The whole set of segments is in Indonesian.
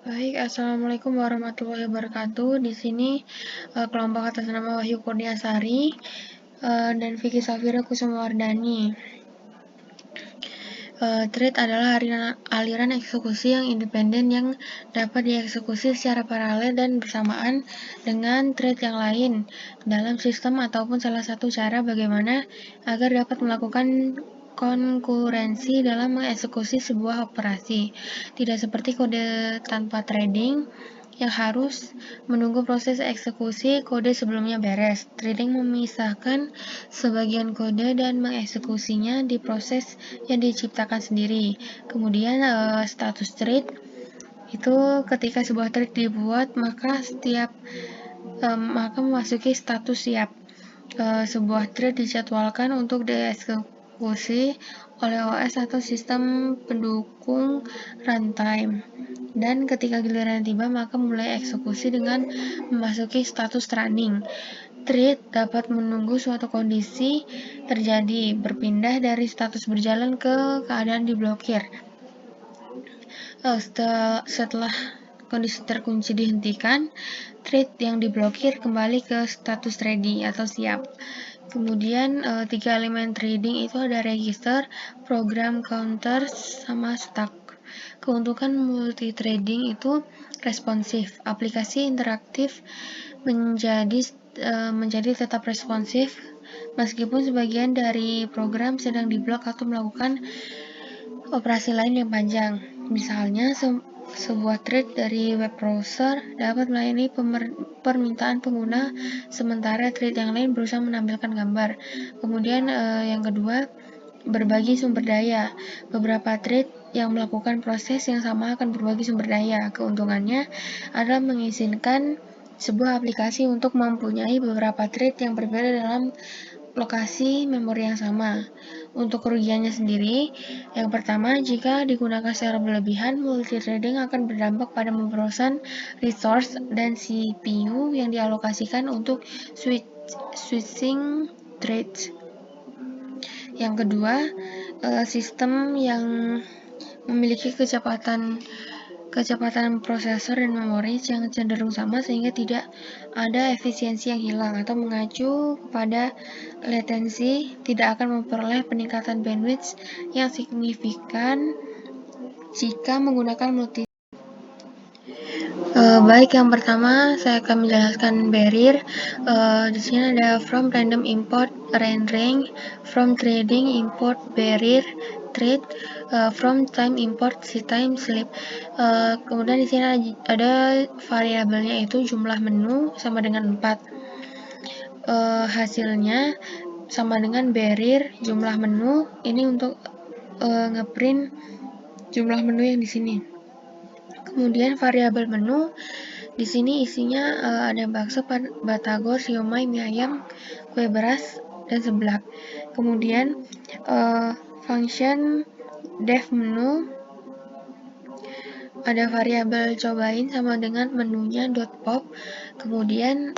Baik, Assalamualaikum warahmatullahi wabarakatuh. Di sini kelompok atas nama Wahyu Kurniasari dan Vicky Safira Kusumawardani. Trade adalah aliran eksekusi yang independen yang dapat dieksekusi secara paralel dan bersamaan dengan trade yang lain dalam sistem ataupun salah satu cara bagaimana agar dapat melakukan konkurensi dalam mengeksekusi sebuah operasi. Tidak seperti kode tanpa trading yang harus menunggu proses eksekusi kode sebelumnya beres. Trading memisahkan sebagian kode dan mengeksekusinya di proses yang diciptakan sendiri. Kemudian status trade itu ketika sebuah trade dibuat maka memasuki status siap. Sebuah trade dijadwalkan untuk dieksekusi oleh OS atau sistem pendukung runtime. Dan ketika giliran tiba, maka mulai eksekusi dengan memasuki status running. Trade dapat menunggu suatu kondisi terjadi, berpindah dari status berjalan ke keadaan diblokir. Setelah kondisi terkunci dihentikan, trade yang diblokir kembali ke status ready atau siap. Kemudian 3 elemen trading itu ada register, program, counter, sama stack. Keuntungan multi trading itu responsif. Aplikasi interaktif menjadi tetap responsif meskipun sebagian dari program sedang diblok atau melakukan operasi lain yang panjang. Misalnya, sebuah thread dari web browser dapat melayani permintaan pengguna, sementara thread yang lain berusaha menampilkan gambar. Kemudian yang kedua, berbagi sumber daya. Beberapa thread yang melakukan proses yang sama akan berbagi sumber daya. Keuntungannya adalah mengizinkan sebuah aplikasi untuk mempunyai beberapa thread yang berbeda dalam lokasi memori yang sama. Untuk kerugiannya sendiri, yang pertama, jika digunakan secara berlebihan, multithreading akan berdampak pada pemborosan resource dan CPU yang dialokasikan untuk switching threads. Yang kedua, sistem yang memiliki kecepatan prosesor dan memori yang cenderung sama sehingga tidak ada efisiensi yang hilang atau mengacu pada latensi tidak akan memperoleh peningkatan bandwidth yang signifikan jika menggunakan multi. Baik, yang pertama saya akan menjelaskan barrier. Di sini ada from random import rendering, from trading import barrier trade, from time import si time sleep. Kemudian di sini ada variabelnya itu jumlah menu sama dengan 4. Hasilnya sama dengan barrier jumlah menu. Ini untuk ngeprint jumlah menu yang di sini. Kemudian variabel menu di sini isinya ada bakso, batagor, siomay, mie ayam, kue beras, dan seblak. Kemudian function dev menu ada variabel cobain sama dengan menunya .pop. Kemudian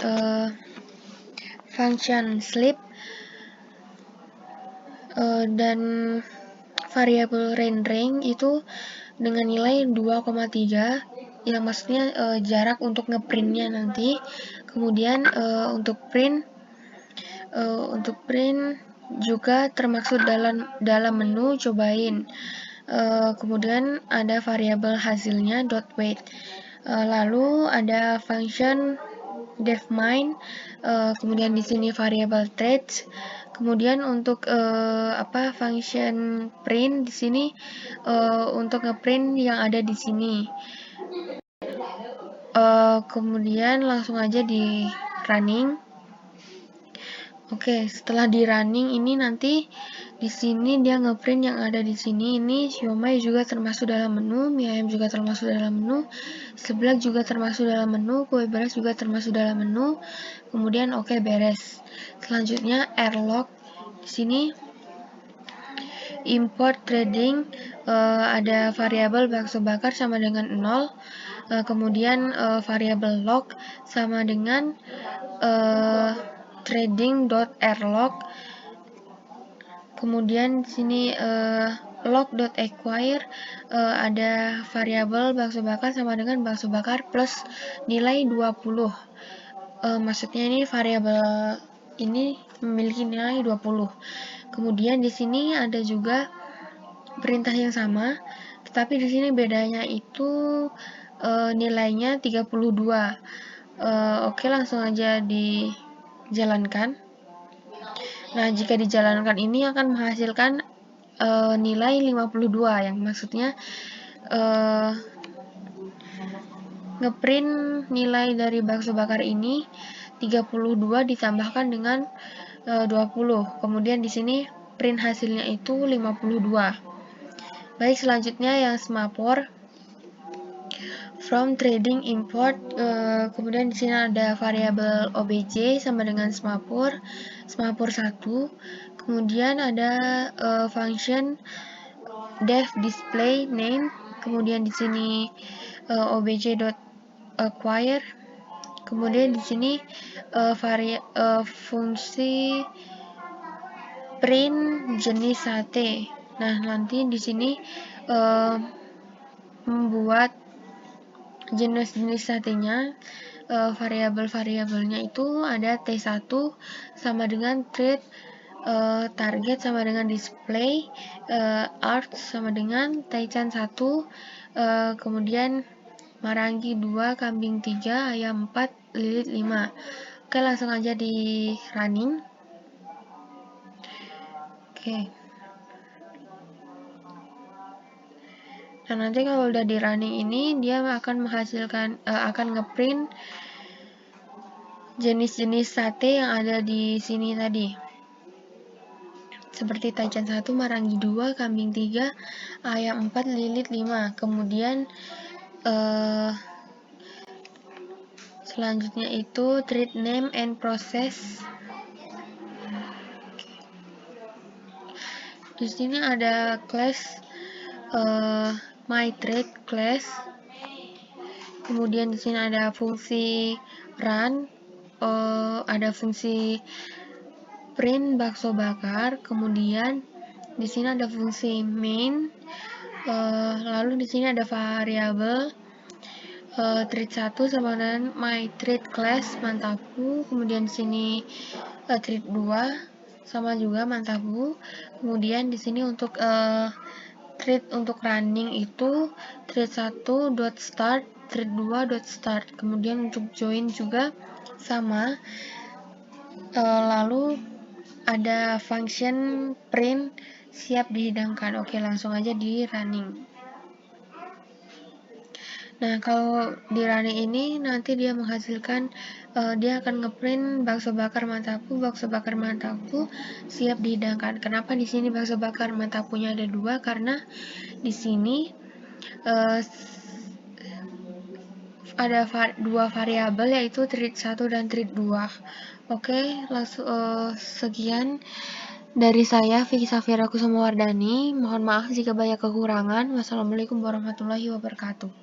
function sleep dan variabel rendering itu dengan nilai 2,3 yang maksudnya jarak untuk ngeprintnya nanti. Kemudian untuk print juga termaksud dalam menu cobain. Kemudian ada variabel hasilnya .wait. Lalu ada function devMine, kemudian di sini variabel threads. Kemudian untuk function print di sini untuk ngeprint yang ada di sini. Kemudian langsung aja di running. Oke, setelah di running ini nanti di sini dia ngeprint yang ada di sini. Ini siomay juga termasuk dalam menu, mie ayam juga termasuk dalam menu, seblak juga termasuk dalam menu, kue beras juga termasuk dalam menu. Kemudian oke, beres. Selanjutnya airlock. Di sini import trading ada variabel bakso bakar sama dengan 0. Kemudian variabel log sama dengan trading.airlock. Kemudian di sini log.acquire ada variabel bakso bakar sama dengan bakso bakar plus nilai 20. Maksudnya ini variabel ini memiliki nilai 20. Kemudian di sini ada juga perintah yang sama, tetapi di sini bedanya itu nilainya 32. Oke, langsung aja dijalankan. Nah, jika dijalankan ini akan menghasilkan nilai 52, yang maksudnya ngeprint nilai dari bakso bakar ini 32 ditambahkan dengan 20. Kemudian di sini print hasilnya itu 52. Baik, selanjutnya yang semapur from trading import, kemudian di sini ada variabel obj sama dengan semapur 1. Kemudian ada function def display name, kemudian di sini obj.acquire, kemudian di sini fungsi print jenis sate. Nah, nanti di sini membuat jenis-jenis satenya, variabel-variabelnya itu ada T1 sama dengan treat, target sama dengan display, art sama dengan taichan 1, kemudian marangi 2, kambing 3, ayam 4, lilit 5. Oke, langsung aja di running. Oke. Nah, nanti kalau udah di running ini dia akan menghasilkan akan ngeprint jenis-jenis sate yang ada di sini tadi. Seperti taichan 1, marangi 2, kambing 3, ayam 4, lilit 5. Kemudian selanjutnya itu treat name and process. Di sini ada class my trade class. Kemudian di sini ada fungsi run, ada fungsi print bakso bakar. Kemudian di sini ada fungsi main. Lalu di sini ada variabel treat 1 sama dengan my treat class mantapu. Kemudian di sini treat 2 sama juga mantapu. Kemudian di sini untuk treat untuk running itu treat 1.start, treat 2.start. Kemudian untuk join juga sama. Lalu ada function print siap dihidangkan. Oke, langsung aja di running. Nah, kalau di running ini nanti dia menghasilkan dia akan ngeprint bakso bakar mantapu siap dihidangkan. Kenapa di sini bakso bakar mantapunya ada 2? Karena di sini ada 2 variabel yaitu treat 1 dan treat 2. Oke, langsung sekian dari saya, Vicky Safira Kusumawardani. Mohon maaf jika banyak kekurangan. Wassalamualaikum warahmatullahi wabarakatuh.